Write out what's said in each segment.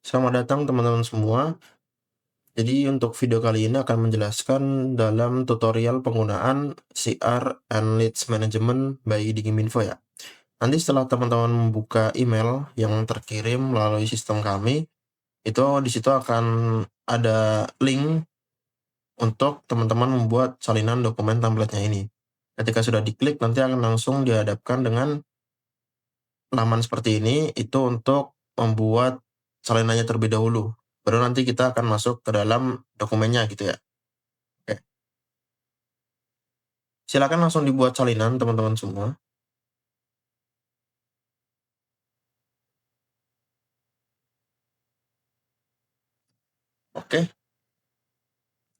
Selamat datang teman-teman semua. Jadi untuk video kali ini akan menjelaskan dalam tutorial penggunaan CR and Leads Management by Digiminfo ya. Nanti setelah teman-teman membuka email yang terkirim melalui sistem kami, itu di situ akan ada link untuk teman-teman membuat salinan dokumen template-nya ini. Ketika sudah diklik, nanti akan langsung dihadapkan dengan laman seperti ini, itu untuk membuat salinannya terlebih dahulu. Baru nanti kita akan masuk ke dalam dokumennya gitu ya. Oke, silakan langsung dibuat salinan teman-teman semua. Oke,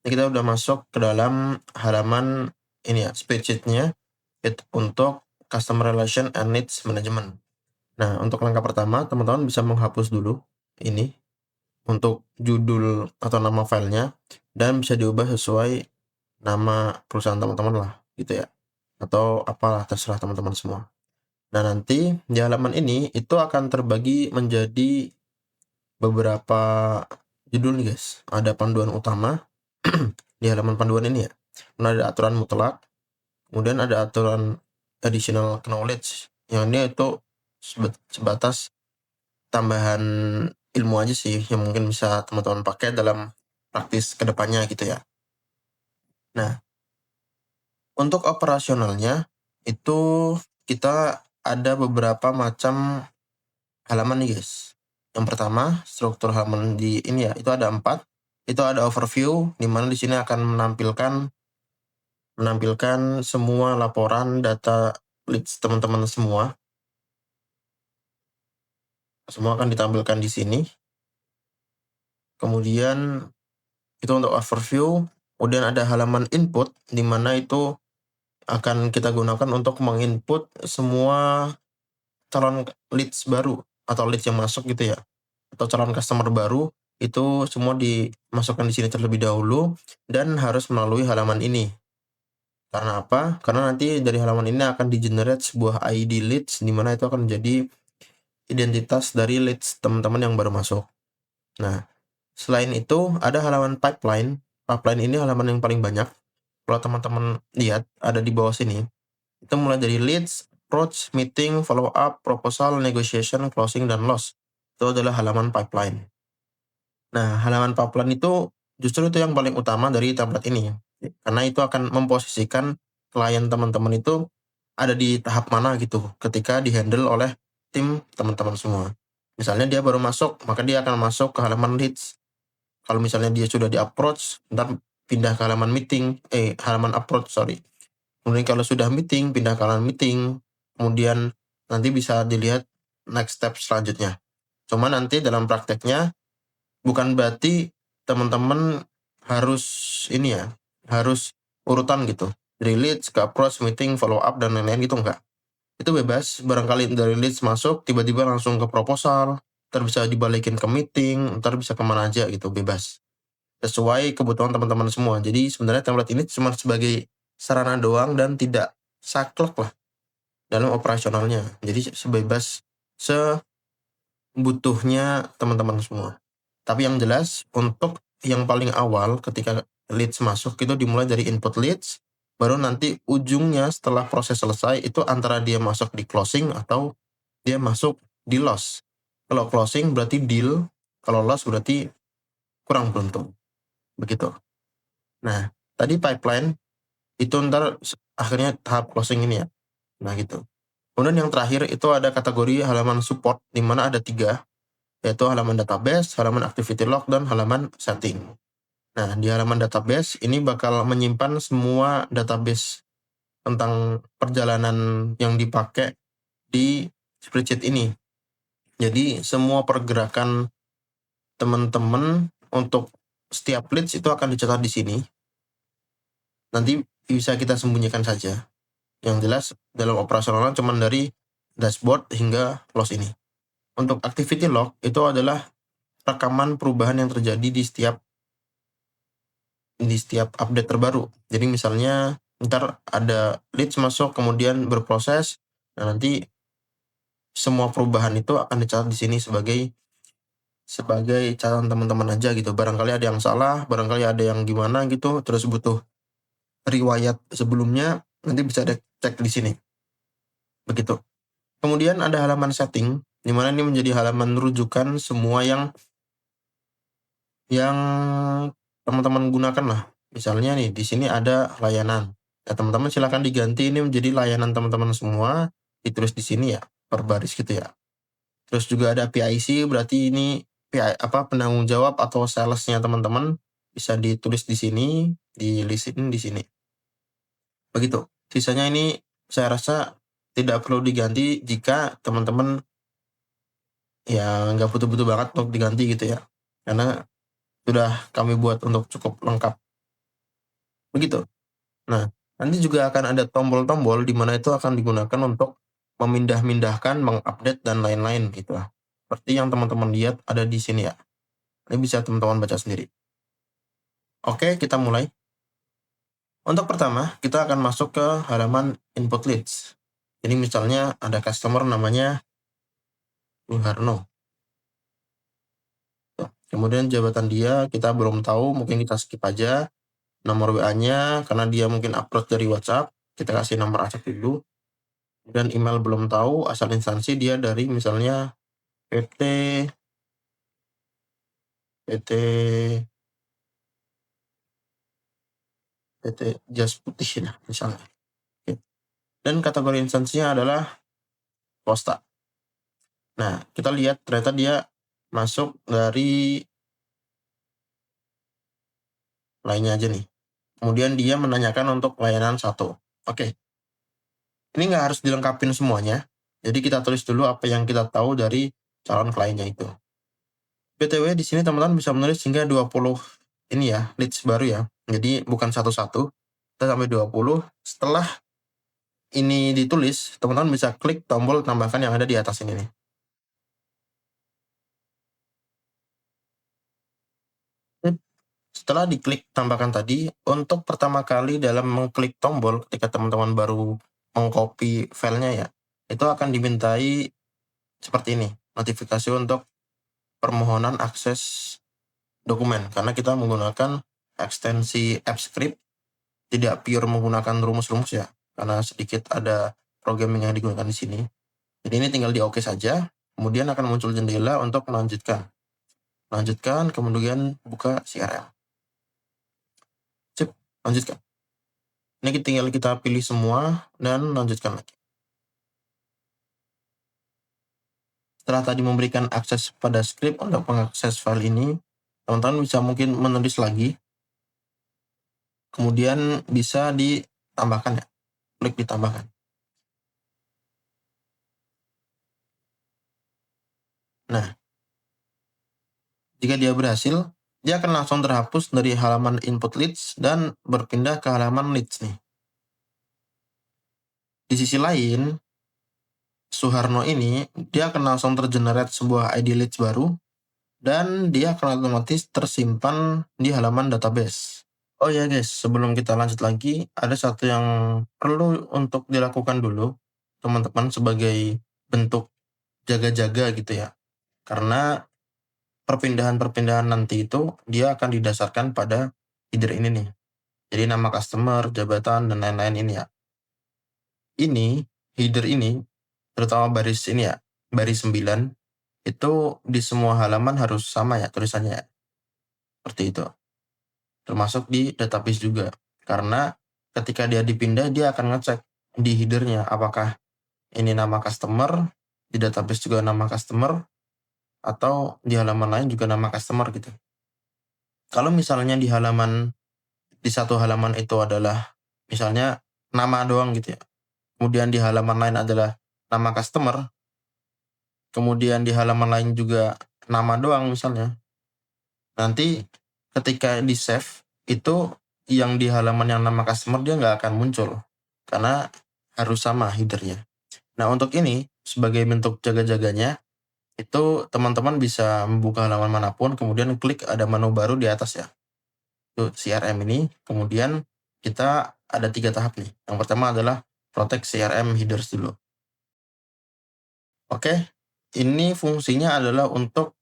ini kita udah masuk ke dalam halaman ini ya, spreadsheet-nya untuk Customer Relation and Needs Management. Nah, untuk langkah pertama, teman-teman bisa menghapus dulu ini untuk judul atau nama filenya dan bisa diubah sesuai nama perusahaan teman-teman lah gitu ya, atau apalah terserah teman-teman semua. Nah, nanti di halaman ini itu akan terbagi menjadi beberapa judul nih guys. Ada panduan utama di halaman panduan ini ya. Kemudian ada aturan mutlak, kemudian ada aturan additional knowledge yang ini itu sebatas tambahan ilmu aja sih yang mungkin bisa teman-teman pakai dalam praktis kedepannya gitu ya. Nah, untuk operasionalnya itu kita ada beberapa macam halaman nih guys. Yang pertama, struktur halaman di ini ya, itu ada 4. Itu ada overview, di mana di sini akan menampilkan semua laporan data leads teman-teman semua. Semua akan ditampilkan di sini. Kemudian itu untuk overview, kemudian ada halaman input, di mana itu akan kita gunakan untuk menginput semua calon leads baru atau leads yang masuk gitu ya, atau calon customer baru, itu semua dimasukkan di sini terlebih dahulu dan harus melalui halaman ini. Karena apa? Karena nanti dari halaman ini akan di-generate sebuah ID leads, di mana itu akan menjadi identitas dari leads teman-teman yang baru masuk. Nah, selain itu ada halaman pipeline. Pipeline ini halaman yang paling banyak. Kalau teman-teman lihat ada di bawah sini, itu mulai dari leads, approach, meeting, follow up, proposal, negotiation, closing, dan loss. Itu adalah halaman pipeline. Nah, halaman pipeline itu justru itu yang paling utama dari template ini. Karena itu akan memposisikan klien teman-teman itu ada di tahap mana gitu ketika di-handle oleh tim teman-teman semua. Misalnya dia baru masuk, maka dia akan masuk ke halaman leads. Kalau misalnya dia sudah di-approach, ntar pindah ke halaman meeting, halaman approach, sorry. Kemudian kalau sudah meeting, pindah ke halaman meeting. Kemudian nanti bisa dilihat next step selanjutnya. Cuma nanti dalam prakteknya bukan berarti teman-teman harus ini ya, harus urutan gitu. Dari leads ke approach, meeting, follow up, dan lain-lain gitu enggak. Itu bebas, barangkali dari leads masuk, tiba-tiba langsung ke proposal, ntar bisa dibalikin ke meeting, ntar bisa kemana aja gitu, bebas. Sesuai kebutuhan teman-teman semua. Jadi sebenarnya template ini cuma sebagai sarana doang dan tidak saklek lah dalam operasionalnya. Jadi sebebas, sebutuhnya teman-teman semua. Tapi yang jelas untuk yang paling awal ketika leads masuk itu dimulai dari input leads, baru nanti ujungnya setelah proses selesai itu antara dia masuk di closing atau dia masuk di loss. Kalau closing berarti deal, kalau loss berarti kurang beruntung. Begitu. Nah, tadi pipeline itu ntar akhirnya tahap closing ini ya. Nah gitu. Kemudian yang terakhir itu ada kategori halaman support, di mana ada 3, yaitu halaman database, halaman activity log, dan halaman setting. Nah, di halaman database ini bakal menyimpan semua database tentang perjalanan yang dipakai di spreadsheet ini. Jadi semua pergerakan teman-teman untuk setiap leads itu akan dicatat di sini. Nanti bisa kita sembunyikan saja. Yang jelas dalam operasionalnya cuma dari dashboard hingga close ini. Untuk activity log itu adalah rekaman perubahan yang terjadi di setiap update terbaru. Jadi misalnya ntar ada leads masuk kemudian berproses, nah nanti semua perubahan itu akan dicatat di sini sebagai sebagai catatan teman-teman aja gitu. Barangkali ada yang salah, barangkali ada yang gimana gitu, terus butuh riwayat sebelumnya, nanti bisa cek di sini. Begitu. Kemudian ada halaman setting, di mana ini menjadi halaman rujukan semua yang teman-teman gunakan lah. Misalnya nih, di sini ada layanan. Ya, teman-teman silakan diganti ini menjadi layanan teman-teman semua, ditulis di sini ya, per baris gitu ya. Terus juga ada PIC, berarti ini penanggung jawab atau salesnya teman-teman bisa ditulis di sini, di-listin di sini. Begitu. Sisanya ini saya rasa tidak perlu diganti jika teman-teman ya nggak butuh-butuh banget untuk diganti gitu ya. Karena sudah kami buat untuk cukup lengkap. Begitu. Nah, nanti juga akan ada tombol-tombol di mana itu akan digunakan untuk memindah-mindahkan, mengupdate dan lain-lain gitu lah. Seperti yang teman-teman lihat ada di sini ya. Ini bisa teman-teman baca sendiri. Oke, kita mulai. Untuk pertama, kita akan masuk ke halaman input leads. Jadi misalnya ada customer namanya Suharno. Tuh. Kemudian jabatan dia kita belum tahu, mungkin kita skip aja. Nomor WA-nya, karena dia mungkin upload dari WhatsApp, kita kasih nomor WhatsApp dulu. Dan email belum tahu, asal instansi dia dari misalnya PT Jas Putih ya, misalnya. Oke. Dan kategori instansinya adalah swasta. Nah, kita lihat ternyata dia masuk dari lainnya aja nih. Kemudian dia menanyakan untuk layanan 1. Oke. Ini nggak harus dilengkapin semuanya. Jadi kita tulis dulu apa yang kita tahu dari calon kliennya itu. BTW di sini teman-teman bisa menulis hingga 20 ini ya, leads baru ya. Jadi bukan satu-satu, kita sampai 20. Setelah ini ditulis, teman-teman bisa klik tombol tambahkan yang ada di atas ini nih. Setelah diklik tambahkan tadi, untuk pertama kali dalam mengklik tombol ketika teman-teman baru mengcopy filenya ya, itu akan dimintai seperti ini, notifikasi untuk permohonan akses dokumen. Karena kita menggunakan ekstensi AppScript, tidak pure menggunakan rumus-rumus ya, karena sedikit ada programming yang digunakan di sini. Jadi ini tinggal di oke saja, kemudian akan muncul jendela untuk melanjutkan. Lanjutkan, kemudian buka CRM. Sip, lanjutkan. Ini tinggal kita pilih semua dan lanjutkan lagi. Setelah tadi memberikan akses pada script untuk mengakses file ini, teman-teman bisa mungkin menulis lagi. Kemudian bisa ditambahkan ya, klik ditambahkan. Nah, jika dia berhasil, dia akan langsung terhapus dari halaman input leads dan berpindah ke halaman leads nih. Di sisi lain, Suharno ini, dia akan langsung tergenerate sebuah ID leads baru, dan dia akan otomatis tersimpan di halaman database. Oh ya guys, sebelum kita lanjut lagi, ada satu yang perlu untuk dilakukan dulu, teman-teman, sebagai bentuk jaga-jaga gitu ya. Karena perpindahan-perpindahan nanti itu, dia akan didasarkan pada header ini nih. Jadi nama customer, jabatan, dan lain-lain ini ya. Ini, header ini, terutama baris ini ya, baris 9, itu di semua halaman harus sama ya tulisannya ya. Seperti itu. Termasuk di database juga. Karena ketika dia dipindah, dia akan ngecek di headernya apakah ini nama customer, di database juga nama customer, atau di halaman lain juga nama customer gitu. Kalau misalnya di satu halaman itu adalah misalnya nama doang gitu ya, kemudian di halaman lain adalah nama customer, kemudian di halaman lain juga nama doang misalnya, nanti ketika di save itu yang di halaman yang nama customer dia nggak akan muncul karena harus sama headernya. Nah, untuk ini sebagai bentuk jaga-jaganya itu teman-teman bisa membuka halaman manapun kemudian klik ada menu baru di atas ya. Itu CRM ini, kemudian kita ada 3 tahap nih. Yang pertama adalah protect CRM headers dulu. Oke, ini fungsinya adalah untuk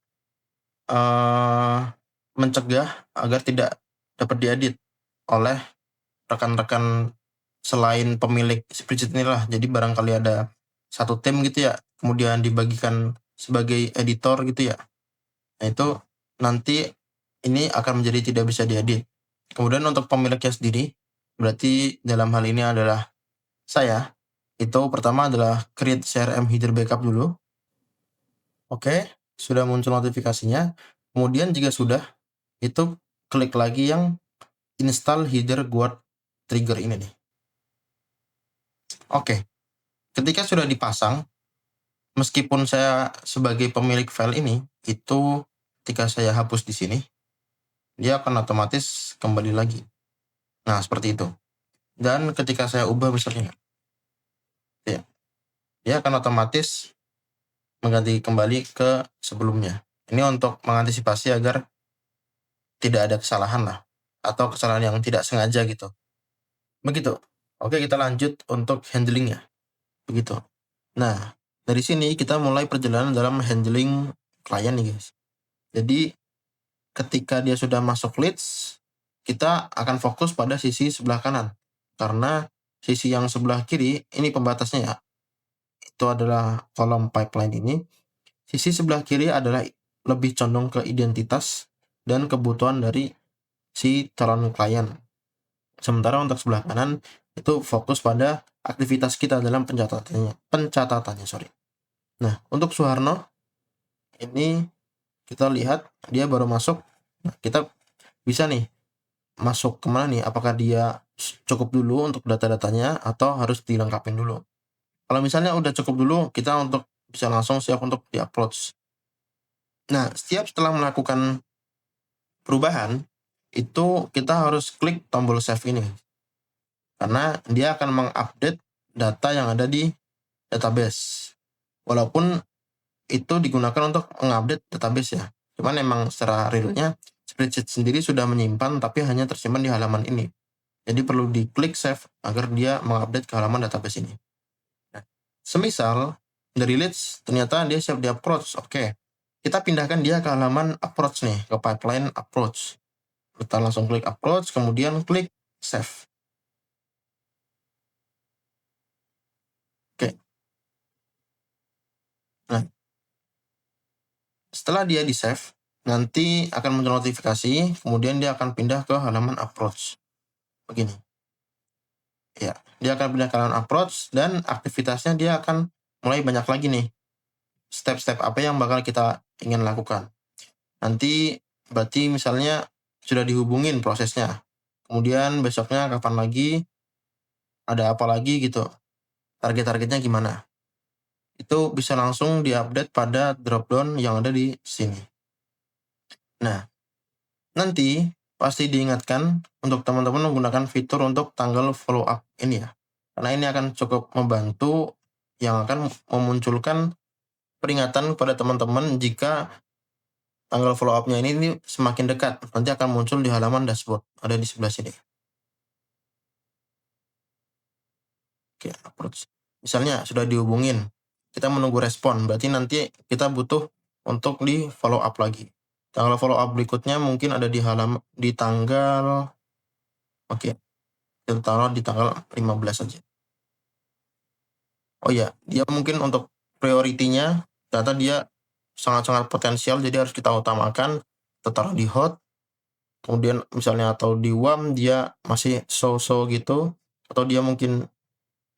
mencegah agar tidak dapat diedit oleh rekan-rekan selain pemilik spreadsheet inilah. Jadi barangkali ada satu tim gitu ya, kemudian dibagikan sebagai editor gitu ya. Nah itu nanti ini akan menjadi tidak bisa diedit. Kemudian untuk pemiliknya sendiri, berarti dalam hal ini adalah saya. Itu pertama adalah create CRM header backup dulu. Oke, sudah muncul notifikasinya. Kemudian jika sudah, itu klik lagi yang install header guard trigger ini nih. Oke, ketika sudah dipasang, meskipun saya sebagai pemilik file ini, itu ketika saya hapus di sini, dia akan otomatis kembali lagi. Nah, seperti itu. Dan ketika saya ubah misalnya, ya, dia akan otomatis mengganti kembali ke sebelumnya. Ini untuk mengantisipasi agar tidak ada kesalahan lah, atau kesalahan yang tidak sengaja gitu. Begitu. Oke, kita lanjut untuk handlingnya. Begitu. Nah, dari sini kita mulai perjalanan dalam handling klien nih guys. Jadi ketika dia sudah masuk leads, kita akan fokus pada sisi sebelah kanan. Karena sisi yang sebelah kiri, ini pembatasnya ya, itu adalah kolom pipeline ini. Sisi sebelah kiri adalah lebih condong ke identitas dan kebutuhan dari si calon klien. Sementara untuk sebelah kanan itu fokus pada aktivitas kita dalam pencatatannya. Nah, untuk Suharno ini kita lihat dia baru masuk. Nah, kita bisa nih masuk kemana nih? Apakah dia cukup dulu untuk data-datanya atau harus dilengkapin dulu? Kalau misalnya udah cukup dulu, kita untuk bisa langsung siap untuk di-upload. Nah, setiap setelah melakukan perubahan, itu kita harus klik tombol save ini. Karena dia akan mengupdate data yang ada di database. Walaupun itu digunakan untuk mengupdate database ya. Cuman emang secara realnya spreadsheet sendiri sudah menyimpan tapi hanya tersimpan di halaman ini. Jadi perlu diklik save agar dia mengupdate ke halaman database ini. Nah, semisal dari leads ternyata dia siap di approach. Oke. Kita pindahkan dia ke halaman approach nih, ke pipeline approach. Kita langsung klik approach, kemudian klik save. Oke. Nah, setelah dia di save, nanti akan muncul notifikasi, kemudian dia akan pindah ke halaman approach. Begini. Ya, dia akan pindah ke halaman approach dan aktivitasnya dia akan mulai banyak lagi nih. Step-step apa yang bakal kita ingin lakukan. Nanti berarti misalnya sudah dihubungin prosesnya. Kemudian besoknya kapan lagi, ada apa lagi gitu. Target-targetnya gimana. Itu bisa langsung diupdate pada dropdown yang ada di sini. Nah, nanti pasti diingatkan untuk teman-teman menggunakan fitur untuk tanggal follow up ini ya. Karena ini akan cukup membantu yang akan memunculkan peringatan kepada teman-teman jika tanggal follow up-nya ini semakin dekat. Nanti akan muncul di halaman dashboard. Ada di sebelah sini. Oke, approach. Misalnya sudah dihubungin. Kita menunggu respon. Berarti nanti kita butuh untuk di follow up lagi. Tanggal follow up berikutnya mungkin ada di tanggal, oke, kita taruh di tanggal 15 saja. Oh ya, dia mungkin untuk prioritinya ternyata dia sangat-sangat potensial, jadi harus kita utamakan, kita taruh di hot. Kemudian misalnya atau di warm dia masih so-so gitu, atau dia mungkin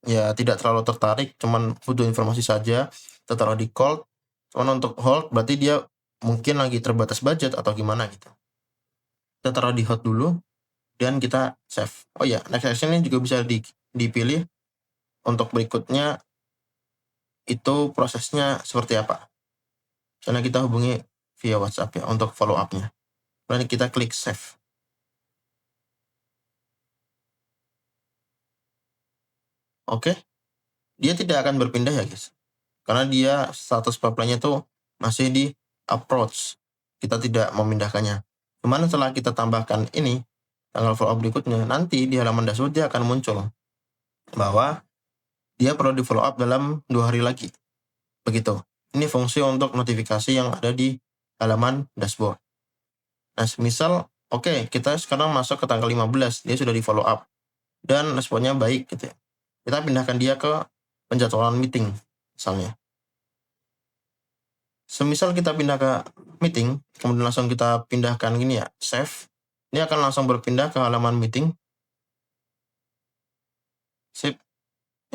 ya tidak terlalu tertarik, cuman butuh informasi saja, kita taruh di cold. Cuman untuk hold berarti dia mungkin lagi terbatas budget atau gimana gitu. Kita taruh di hot dulu dan kita save. Oh ya, next action ini juga bisa dipilih untuk berikutnya itu prosesnya seperti apa. Karena kita hubungi via WhatsApp ya untuk follow up-nya. Lalu kita klik save. Oke. Dia tidak akan berpindah ya guys. Karena dia status pipeline-nya tuh masih di approach. Kita tidak memindahkannya. Cuman setelah kita tambahkan ini, tanggal follow up berikutnya, nanti di halaman dashboard dia akan muncul bahwa dia perlu di follow up dalam 2 hari lagi. Begitu. Ini fungsi untuk notifikasi yang ada di halaman dashboard. Nah, semisal oke, kita sekarang masuk ke tanggal 15, dia sudah di-follow up dan responnya baik gitu ya. Kita pindahkan dia ke penjadwalan meeting misalnya. Semisal kita pindah ke meeting, kemudian langsung kita pindahkan gini ya, save, ini akan langsung berpindah ke halaman meeting. Sip.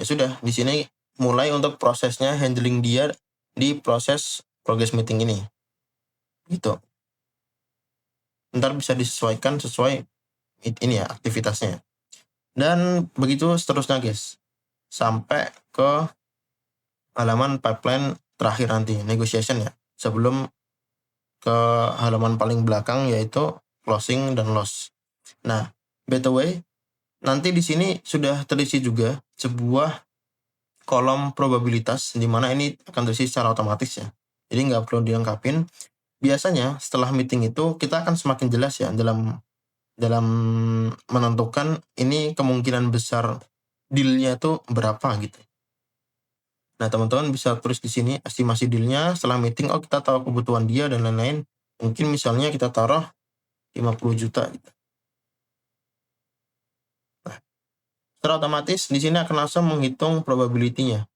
Ya sudah, di sini mulai untuk prosesnya handling dia di proses progress meeting ini. Gitu. Ntar bisa disesuaikan sesuai ini ya, aktivitasnya. Dan begitu seterusnya guys. Sampai ke halaman pipeline terakhir nanti, negotiation ya. Sebelum ke halaman paling belakang yaitu closing dan loss. Nah, by the way, nanti di sini sudah terisi juga sebuah kolom probabilitas di mana ini akan terisi secara otomatis ya. Jadi nggak perlu dilengkapin. Biasanya setelah meeting itu kita akan semakin jelas ya dalam dalam menentukan ini kemungkinan besar deal-nya itu berapa gitu. Nah, teman-teman bisa tulis di sini estimasi deal-nya setelah meeting, oh kita tahu kebutuhan dia dan lain-lain. Mungkin misalnya kita taruh 50 juta gitu. Nah, secara otomatis di sini akan langsung menghitung probability-nya.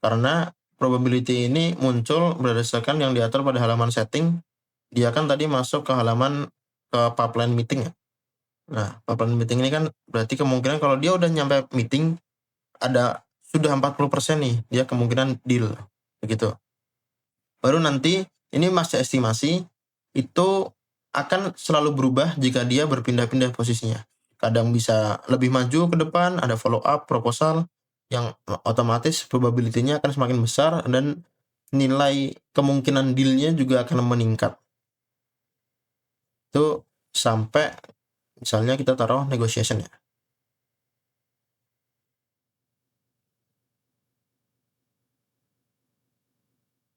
Karena probability ini muncul berdasarkan yang diatur pada halaman setting. Dia kan tadi masuk ke halaman ke pipeline meeting ya. Nah, pipeline meeting ini kan berarti kemungkinan kalau dia udah nyampe meeting ada sudah 40% nih, dia kemungkinan deal begitu. Baru nanti ini masih estimasi, itu akan selalu berubah jika dia berpindah-pindah posisinya. Kadang bisa lebih maju ke depan, ada follow up proposal yang otomatis probability-nya akan semakin besar dan nilai kemungkinan deal-nya juga akan meningkat. Itu sampai misalnya kita taruh negotiation ya.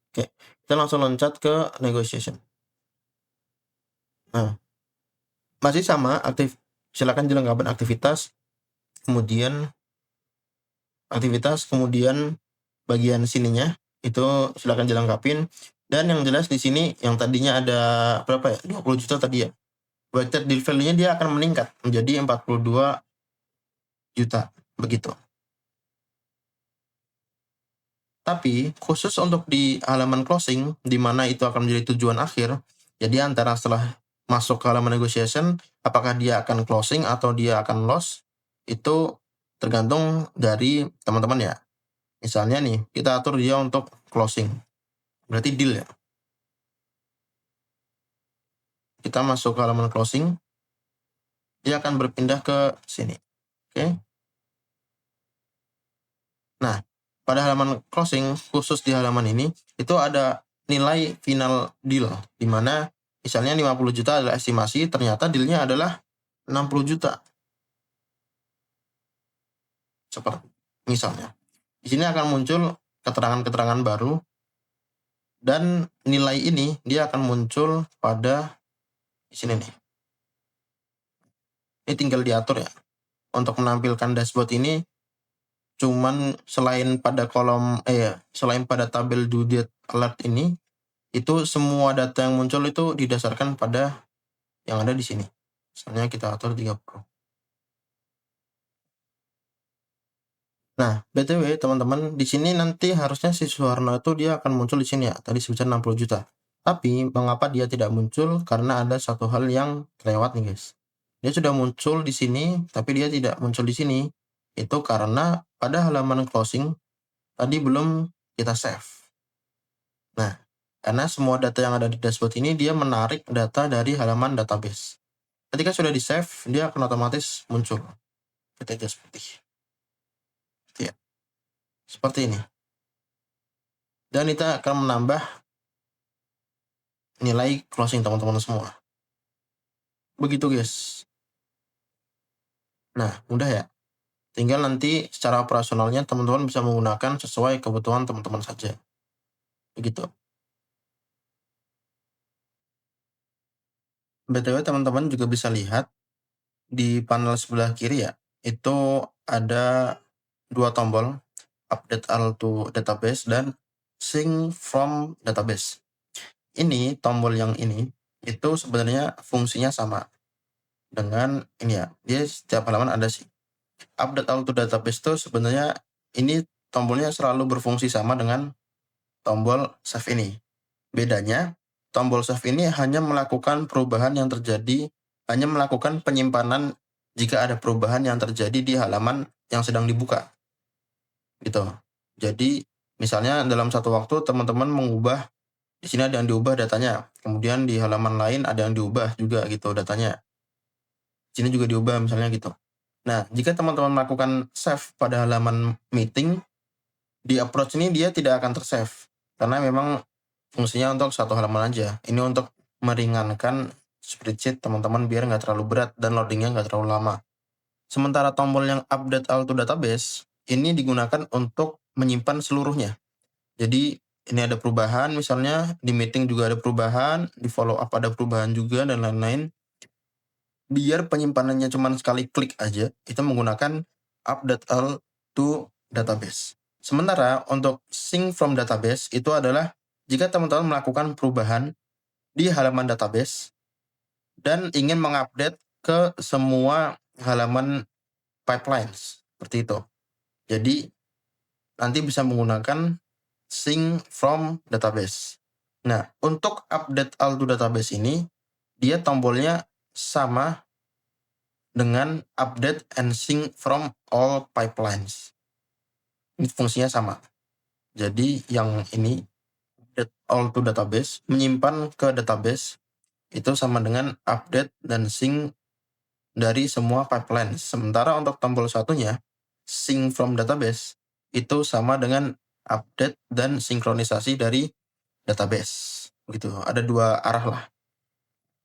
Oke, kita langsung loncat ke negotiation. Nah, masih sama silakan dilengkapi kemudian bagian sininya itu silakan dilengkapin. Dan yang jelas di sini yang tadinya ada berapa ya? 20 juta tadi ya. Weighted deal value-nya dia akan meningkat menjadi 42 juta begitu. Tapi khusus untuk di halaman closing di mana itu akan menjadi tujuan akhir, jadi antara setelah masuk ke halaman negotiation apakah dia akan closing atau dia akan loss itu tergantung dari teman-teman ya. Misalnya nih, kita atur dia untuk closing. Berarti deal ya. Kita masuk ke halaman closing, dia akan berpindah ke sini. Oke. Nah, pada halaman closing, khusus di halaman ini, itu ada nilai final deal, di mana misalnya 50 juta adalah estimasi, ternyata dealnya adalah 60 juta. Seperti misalnya. Di sini akan muncul keterangan-keterangan baru, dan nilai ini dia akan muncul pada di sini nih. Ini tinggal diatur ya. Untuk menampilkan dashboard ini, cuman selain pada selain pada tabel due date alert ini, itu semua data yang muncul itu didasarkan pada yang ada di sini. Misalnya kita atur 30. Nah, BTW teman-teman, di sini nanti harusnya si Suharno itu dia akan muncul di sini ya, tadi sebesar 60 juta. Tapi mengapa dia tidak muncul? Karena ada satu hal yang kelewat nih guys. Dia sudah muncul di sini, tapi dia tidak muncul di sini. Itu karena pada halaman closing tadi belum kita save. Nah, karena semua data yang ada di dashboard ini dia menarik data dari halaman database. Ketika sudah di save, dia akan otomatis muncul. Kita aja seperti ya, seperti ini. Dan itu akan menambah nilai closing teman-teman semua. Begitu guys. Nah, mudah ya. Tinggal nanti secara operasionalnya teman-teman bisa menggunakan sesuai kebutuhan teman-teman saja. Begitu. BTW teman-teman juga bisa lihat di panel sebelah kiri ya, itu ada 2 tombol, update all to database dan sync from database. ini, tombol yang ini, itu sebenarnya fungsinya sama dengan ini ya, dia setiap halaman ada sih. Update auto database itu sebenarnya ini tombolnya selalu berfungsi sama dengan tombol save ini. Bedanya, tombol save ini hanya melakukan perubahan yang terjadi, hanya melakukan penyimpanan jika ada perubahan yang terjadi di halaman yang sedang dibuka, gitu. Jadi, misalnya dalam satu waktu teman-teman mengubah, di sini ada yang diubah datanya, kemudian di halaman lain ada yang diubah juga gitu datanya, di sini juga diubah misalnya gitu. Nah, jika teman-teman melakukan save pada halaman meeting, di approach ini dia tidak akan ter-save, karena memang fungsinya untuk satu halaman aja. Ini untuk meringankan spreadsheet teman-teman biar nggak terlalu berat dan loadingnya nggak terlalu lama. Sementara tombol yang update all to database, ini digunakan untuk menyimpan seluruhnya. Jadi, ini ada perubahan misalnya, di meeting juga ada perubahan, di follow up ada perubahan juga dan lain-lain. Biar penyimpanannya cuma sekali klik aja, itu menggunakan update all to database. Sementara untuk sync from database itu adalah jika teman-teman melakukan perubahan di halaman database dan ingin mengupdate ke semua halaman pipelines, seperti itu. Jadi, nanti bisa menggunakan sync from database. Nah, untuk update all to database ini, dia tombolnya sama dengan update and sync from all pipelines. Ini fungsinya sama. Jadi yang ini, update all to database, menyimpan ke database, itu sama dengan update dan sync dari semua pipeline. Sementara untuk tombol satunya, sync from database, itu sama dengan update dan sinkronisasi dari database. Begitu, ada dua arah lah.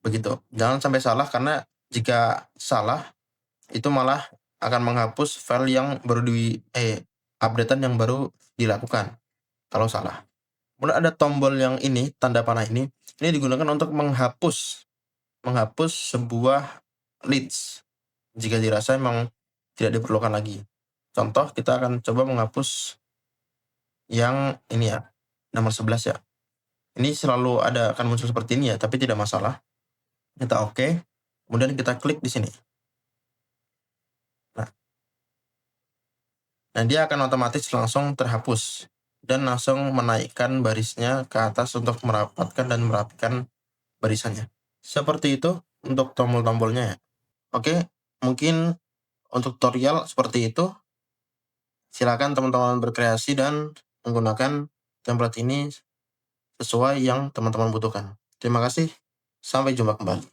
Begitu. Jangan sampai salah karena jika salah, itu malah akan menghapus file yang baru updatean yang baru dilakukan, kalau salah. Kemudian ada tombol yang ini, tanda panah ini digunakan untuk menghapus sebuah leads, jika dirasa memang tidak diperlukan lagi. Contoh, kita akan coba menghapus yang ini ya, nomor 11 ya. Ini selalu akan muncul seperti ini ya, tapi tidak masalah. Kita oke, kemudian kita klik di sini. Nah, dia akan otomatis langsung terhapus dan langsung menaikkan barisnya ke atas untuk merapatkan dan merapikan barisannya. Seperti itu untuk tombol-tombolnya ya. Oke, mungkin untuk tutorial seperti itu. Silakan teman-teman berkreasi dan menggunakan template ini sesuai yang teman-teman butuhkan. Terima kasih, sampai jumpa kembali.